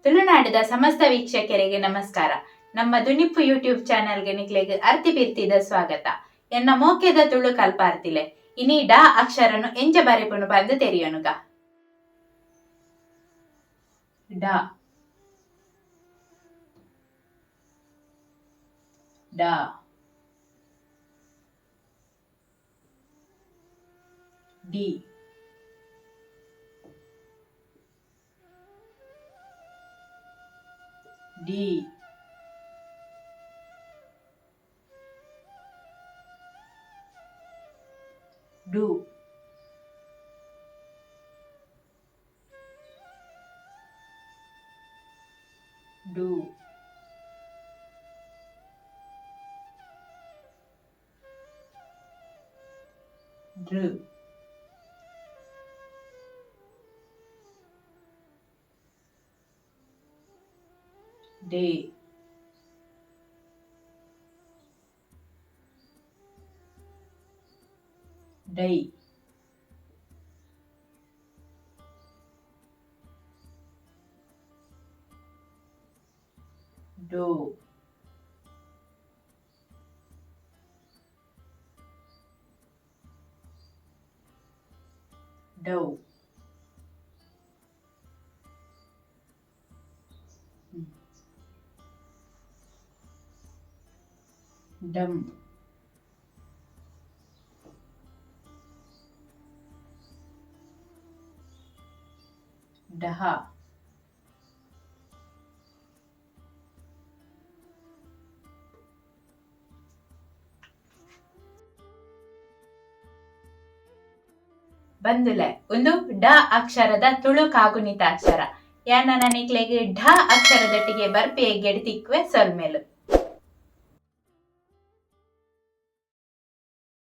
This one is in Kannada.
ತುಳುನಾಡಿದ ಸಮಸ್ತ ವೀಕ್ಷಕರಿಗೆ ನಮಸ್ಕಾರ. ನಮ್ಮ ದುನಿಪ್ಪು ಯೂಟ್ಯೂಬ್ ಚಾನೆಲ್ಗೆ ನಿಕ್ಲೆಗ್ ಅರ್ತಿ ಬಿರ್ತಿದ ಸ್ವಾಗತ. ಎನ್ನ ಮೋಕೆದ ತುಳು ಕಲ್ಪಾರ್ತಿಲೆ ಇನಿ ಡಾ ಅಕ್ಷರನು ಎಂಜ ಬರೆಪುನು ಬಂದು ತೆರಿಯನುಗ. ಡಾ ಡಾ ಡಿ ಡಿ ಡು ಡು ಡ್ರು ಡೆ ಡೈ ಡೋ ಡೌ ಡಮ್ ಡಹ ಬಂದುಲೆ ಒಂದು ಡ ಅಕ್ಷರದ ತುಳು ಕಾಗುಣಿತ ಅಕ್ಷರ ಯಾನ ನನಕ್ಲೆಗ್ ಢ ಅಕ್ಷರದೊಟ್ಟಿಗೆ ಬರ್ಪಿ ಗೆಡ್ತಿಕ್ವೆ ಸೊಲ್ಮೆಲು.